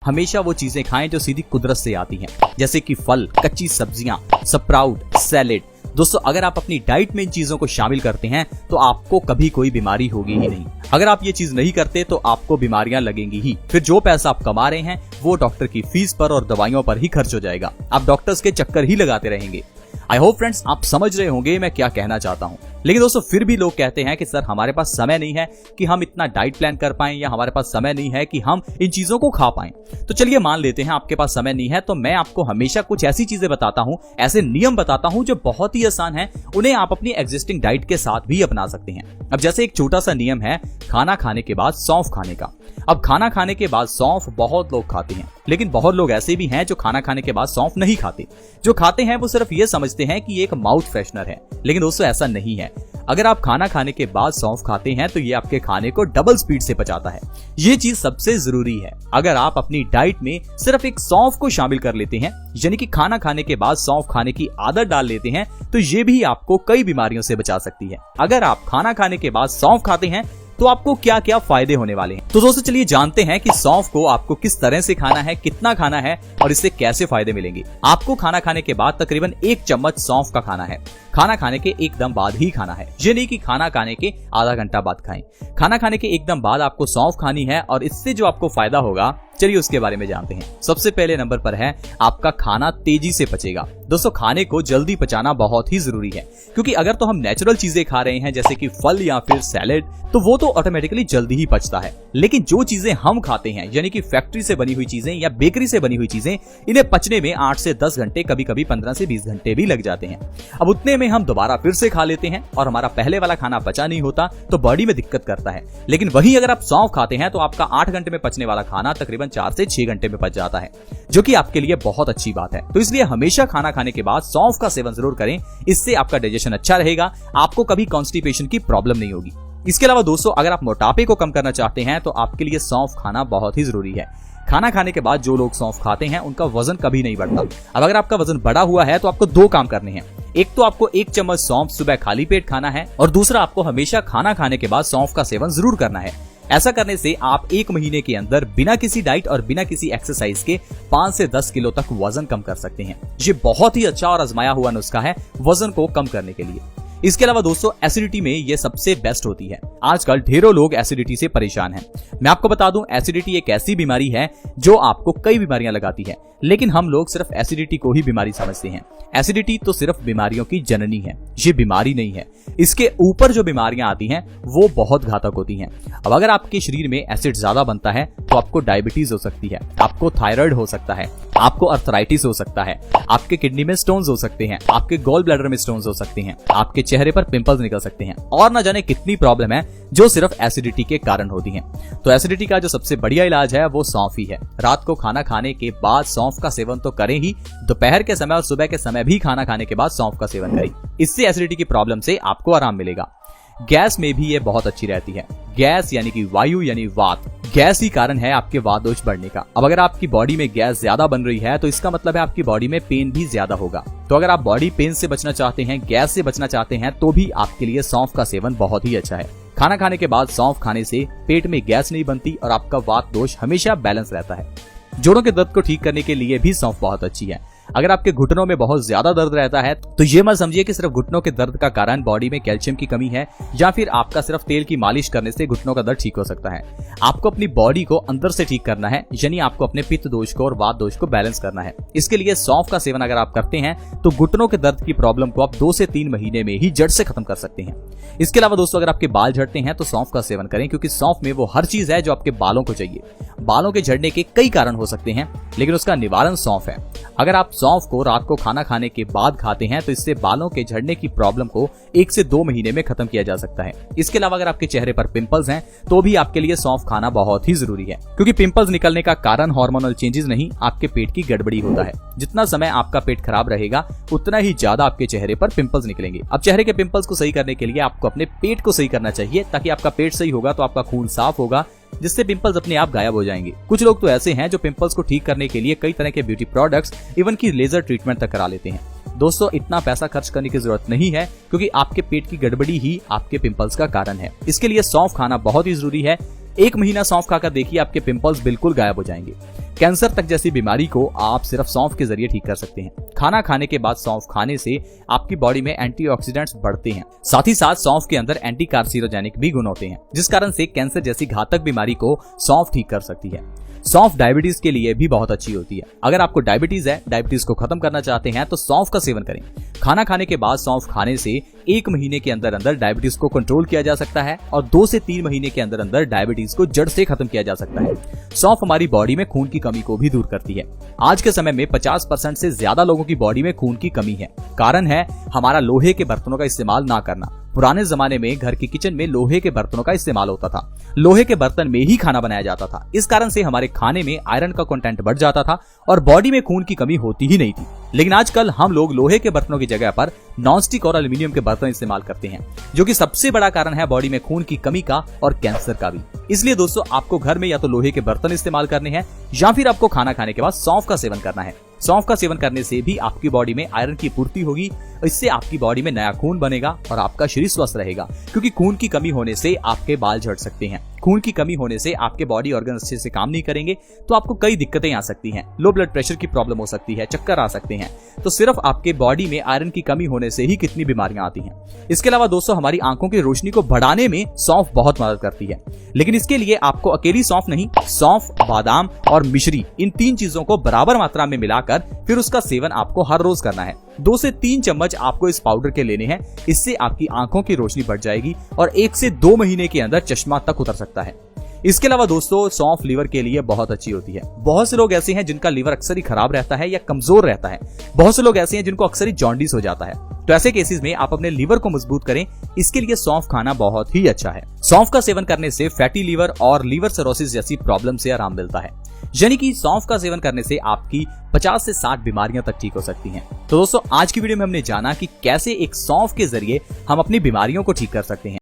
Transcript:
हमेशा वो चीजें खाएं जो सीधी कुदरत से आती हैं, जैसे कि फल, कच्ची सब्जियां, स्प्राउट, सैलेड। दोस्तों अगर आप अपनी डाइट में इन चीजों को शामिल करते हैं तो आपको कभी कोई बीमारी होगी ही नहीं। अगर आप ये चीज नहीं करते तो आपको बीमारियां लगेंगी ही। फिर जो पैसा आप कमा रहे हैं वो डॉक्टर की फीस पर और दवाइयों पर ही खर्च हो जाएगा। आप डॉक्टर्स के चक्कर ही लगाते रहेंगे। आई होप फ्रेंड्स आप समझ रहे होंगे मैं क्या कहना चाहता हूँ। लेकिन दोस्तों फिर भी लोग कहते हैं कि सर हमारे पास समय नहीं है कि हम इतना डाइट प्लान कर पाएं, या हमारे पास समय नहीं है कि हम इन चीजों को खा पाएं। तो चलिए मान लेते हैं आपके पास समय नहीं है, तो मैं आपको हमेशा कुछ ऐसी चीजें बताता हूं, ऐसे नियम बताता हूं जो बहुत ही आसान है, उन्हें आप अपनी एग्जिस्टिंग डाइट के साथ भी अपना सकते हैं। अब जैसे एक छोटा सा नियम है खाना खाने के बाद सौंफ खाने का। अब खाना खाने के बाद सौंफ बहुत लोग खाते हैं, लेकिन बहुत लोग ऐसे भी हैं जो खाना खाने के बाद सौंफ नहीं खाते। जो खाते हैं वो सिर्फ ये समझते हैं कि ये एक माउथ फ्रेशनर है, लेकिन दोस्तों ऐसा नहीं है। अगर आप खाना खाने के बाद सौंफ खाते हैं तो ये आपके खाने को डबल स्पीड से पचाता है। ये चीज सबसे जरूरी है। अगर आप अपनी डाइट में सिर्फ एक सौंफ को शामिल कर लेते हैं, यानी कि खाना खाने के बाद सौंफ खाने की आदत डाल लेते हैं, तो ये भी आपको कई बीमारियों से बचा सकती है। अगर आप खाना खाने के बाद सौंफ खाते हैं तो आपको क्या क्या फायदे होने वाले हैं। तो दोस्तों चलिए जानते हैं कि सौंफ को आपको किस तरह से खाना है, कितना खाना है और इससे कैसे फायदे मिलेंगे। आपको खाना खाने के बाद तकरीबन 1 चम्मच सौंफ का खाना है। खाना खाने के एकदम बाद ही खाना है, ये नहीं कि खाना खाने के आधा घंटा बाद खाएं। खाना खाने के एकदम बाद आपको सौंफ खानी है और इससे जो आपको फायदा होगा चलिए उसके बारे में जानते हैं। सबसे पहले नंबर पर है आपका खाना तेजी से पचेगा। दोस्तों खाने को जल्दी पचाना बहुत ही जरूरी है, क्योंकि अगर तो हम नेचुरल चीजें खा रहे हैं जैसे कि फल या फिर सैलेड, तो वो तो ऑटोमेटिकली जल्दी ही पचता है। लेकिन जो चीजें हम खाते हैं यानी कि फैक्ट्री से बनी हुई चीजें या बेकरी से बनी हुई चीजें, इन्हें पचने में 8 से 10 घंटे, कभी कभी 15 से 20 घंटे भी लग जाते हैं। अब उतने में हम दोबारा फिर से खा लेते हैं और हमारा पहले वाला खाना पचा नहीं होता तो बॉडी में दिक्कत करता है। लेकिन वहीं अगर आप सौंफ खाते हैं तो आपका 8 घंटे में पचने वाला खाना तकरीबन 4 से 6 घंटे में पच जाता है, जो कि आपके लिए बहुत अच्छी बात है। तो इसलिए हमेशा खाना खाने के बाद सौंफ का सेवन जरूर करें, इससे आपका डाइजेशन अच्छा रहेगा, आपको कभी कॉन्स्टिपेशन की प्रॉब्लम नहीं होगी। इसके अलावा दोस्तों अगर आप मोटापे को कम करना चाहते हैं तो आपके लिए सौंफ खाना बहुत ही जरूरी है। खाना खाने के बाद जो लोग सौंफ खाते हैं उनका वजन कभी नहीं बढ़ता। अब अगर आपका वजन बढ़ा हुआ है तो आपको 2 काम करने हैं। एक तो आपको 1 चम्मच सौंफ सुबह खाली पेट खाना है, और दूसरा आपको हमेशा खाना खाने के बाद सौंफ का सेवन जरूर करना है। ऐसा करने से आप 1 महीने के अंदर बिना किसी डाइट और बिना किसी एक्सरसाइज के 5 से 10 किलो तक वजन कम कर सकते हैं। ये बहुत ही अच्छा और आजमाया हुआ नुस्खा है वजन को कम करने के लिए। इसके अलावा दोस्तों एसिडिटी में ये सबसे बेस्ट होती है। आजकल ढेरों लोग एसिडिटी से परेशान हैं। मैं आपको बता दूं एसिडिटी एक ऐसी बीमारी है जो आपको कई बीमारियां लगाती है, लेकिन हम लोग सिर्फ एसिडिटी को ही बीमारी समझते हैं। एसिडिटी तो सिर्फ बीमारियों की जननी है, ये बीमारी नहीं है। इसके ऊपर जो बीमारियां आती हैं वो बहुत घातक होती हैं। अब अगर आपके शरीर में एसिड ज्यादा बनता है तो आपको डायबिटीज हो सकती है, आपको थायराइड हो सकता है, आपको अर्थराइटिस हो सकता है, आपके किडनी में स्टोन्स हो सकते हैं, आपके गॉल ब्लैडर में स्टोन्स हो सकते हैं, आपके चेहरे पर पिंपल्स निकल सकते हैं, और न जाने कितनी प्रॉब्लम है जो सिर्फ एसिडिटी के कारण होती हैं। तो एसिडिटी का जो सबसे बढ़िया इलाज है वो सौंफ ही है। रात को खाना खाने के बाद सौंफ का सेवन तो करें ही, दोपहर के समय और सुबह के समय भी खाना खाने के बाद सौंफ का सेवन करें। इससे एसिडिटी की प्रॉब्लम से आपको आराम मिलेगा। गैस में भी ये बहुत अच्छी रहती है। गैस यानी कि वायु यानी वात, गैस ही कारण है आपके वात दोष बढ़ने का। अब अगर आपकी बॉडी में गैस ज्यादा बन रही है तो इसका मतलब है आपकी बॉडी में पेन भी ज्यादा होगा। तो अगर आप बॉडी पेन से बचना चाहते हैं, गैस से बचना चाहते हैं, तो भी आपके लिए सौंफ का सेवन बहुत ही अच्छा है। खाना खाने के बाद सौंफ खाने से पेट में गैस नहीं बनती और आपका वात दोष हमेशा बैलेंस रहता है। जोड़ों के दर्द को ठीक करने के लिए भी सौंफ बहुत अच्छी है। अगर आपके घुटनों में बहुत ज्यादा दर्द रहता है तो ये मत समझिए कि सिर्फ घुटनों के दर्द का कारण बॉडी में कैल्शियम की कमी है, या फिर आपका सिर्फ तेल की मालिश करने से घुटनों का दर्द ठीक हो सकता है। आपको अपनी बॉडी को अंदर से ठीक करना है, यानी आपको अपने पित्त दोष को और वात दोष को बैलेंस करना है। इसके लिए सौंफ का सेवन अगर आप करते हैं तो घुटनों के दर्द की प्रॉब्लम को आप 2 से 3 महीने में ही जड़ से खत्म कर सकते हैं। इसके अलावा दोस्तों अगर आपके बाल झड़ते हैं तो सौंफ का सेवन करें, क्योंकि सौंफ में वो हर चीज है जो आपके बालों को चाहिए। बालों के झड़ने के कई कारण हो सकते हैं, लेकिन उसका निवारण सौंफ है। अगर आप सौंफ को रात को खाना खाने के बाद खाते हैं तो इससे बालों के झड़ने की प्रॉब्लम को 1 से 2 महीने में खत्म किया जा सकता है। इसके अलावा अगर आपके चेहरे पर पिंपल्स हैं तो भी आपके लिए सौंफ खाना बहुत ही जरूरी है, क्योंकि पिंपल्स निकलने का कारण हार्मोनल चेंजेस नहीं, आपके पेट की गड़बड़ी होता है। जितना समय आपका पेट खराब रहेगा उतना ही ज्यादा आपके चेहरे पर पिंपल्स निकलेंगे। अब चेहरे के पिंपल्स को सही करने के लिए आपको अपने पेट को सही करना चाहिए, ताकि आपका पेट सही होगा तो आपका खून साफ होगा, जिससे पिंपल्स अपने आप गायब हो जाएंगे। कुछ लोग तो ऐसे हैं जो पिंपल्स को ठीक करने के लिए कई तरह के ब्यूटी प्रोडक्ट्स, इवन की लेजर ट्रीटमेंट तक करा लेते हैं। दोस्तों इतना पैसा खर्च करने की जरूरत नहीं है, क्योंकि आपके पेट की गड़बड़ी ही आपके पिंपल्स का कारण है। इसके लिए सौंफ खाना बहुत ही जरूरी है। 1 महीना सौंफ खाकर देखिए, आपके पिंपल्स बिल्कुल गायब हो जाएंगे। कैंसर तक जैसी बीमारी को आप सिर्फ सौंफ के जरिए ठीक कर सकते हैं। खाना खाने के बाद सौंफ खाने से आपकी बॉडी में एंटीऑक्सीडेंट्स बढ़ते हैं। साथ ही साथ सौंफ के अंदर एंटी कार्सिनोजेनिक भी गुण होते हैं, जिस कारण से कैंसर जैसी घातक बीमारी को सौंफ ठीक कर सकती है। सौंफ डायबिटीज के लिए भी बहुत अच्छी होती है। अगर आपको डायबिटीज है, डायबिटीज को खत्म करना चाहते हैं, तो सौंफ का सेवन करें। खाना खाने के बाद सौंफ खाने से 1 महीने के अंदर अंदर डायबिटीज को कंट्रोल किया जा सकता है और 2 से 3 महीने के अंदर अंदर डायबिटीज को जड़ से खत्म किया जा सकता है। सौंफ हमारी बॉडी में खून की कमी को भी दूर करती है। आज के समय में 50% से ज्यादा लोगों की बॉडी में खून की कमी है। कारण है हमारा लोहे के बर्तनों का इस्तेमाल ना करना। पुराने जमाने में घर के किचन में लोहे के बर्तनों का इस्तेमाल होता था। लोहे के बर्तन में ही खाना बनाया जाता था। इस कारण से हमारे खाने में आयरन का कंटेंट बढ़ जाता था और बॉडी में खून की कमी होती ही नहीं थी। लेकिन आजकल हम लोग लोहे के बर्तनों की जगह पर नॉनस्टिक और एल्यूमिनियम के बर्तन इस्तेमाल करते हैं, जो कि सबसे बड़ा कारण है बॉडी में खून की कमी का और कैंसर का भी। इसलिए दोस्तों आपको घर में या तो लोहे के बर्तन इस्तेमाल करने हैं या फिर आपको खाना खाने के बाद सौंफ का सेवन करना है। सौंफ का सेवन करने से भी आपकी बॉडी में आयरन की पूर्ति होगी। इससे आपकी बॉडी में नया खून बनेगा और आपका शरीर स्वस्थ रहेगा, क्योंकि खून की कमी होने से आपके बाल झड़ सकते हैं। खून की कमी होने से आपके बॉडी ऑर्गन अच्छे से काम नहीं करेंगे, तो आपको कई दिक्कतें आ सकती हैं। लो ब्लड प्रेशर की प्रॉब्लम हो सकती है, चक्कर आ सकते हैं। तो सिर्फ आपके बॉडी में आयरन की कमी होने से ही कितनी बीमारियां आती हैं। इसके अलावा दोस्तों हमारी आंखों की रोशनी को बढ़ाने में सौंफ बहुत मदद करती है। लेकिन इसके लिए आपको अकेली सौंफ नहीं, सौंफ, बादाम और मिश्री, इन 3 चीजों को बराबर मात्रा में मिलाकर फिर उसका सेवन आपको हर रोज करना है। 2 से 3 चम्मच आपको इस पाउडर के लेने हैं। इससे आपकी आंखों की रोशनी बढ़ जाएगी और 1 से 2 महीने के अंदर चश्मा तक उतर सकता है। इसके अलावा दोस्तों सौंफ लीवर के लिए बहुत अच्छी होती है। बहुत से लोग ऐसे हैं जिनका लीवर अक्सर ही खराब रहता है या कमजोर रहता है। बहुत से लोग ऐसे हैं जिनको अक्सर ही जॉन्डिस हो जाता है। तो ऐसे केसेस में आप अपने लीवर को मजबूत करें, इसके लिए सौंफ खाना बहुत ही अच्छा है। सौंफ का सेवन करने से फैटी लीवर और लीवर सिरोसिस जैसी प्रॉब्लम से आराम मिलता है। यानी कि सौंफ का सेवन करने से आपकी 50 से 60 बीमारियां तक ठीक हो सकती हैं। तो दोस्तों आज की वीडियो में हमने जाना कि कैसे एक सौंफ के जरिए हम अपनी बीमारियों को ठीक कर सकते हैं।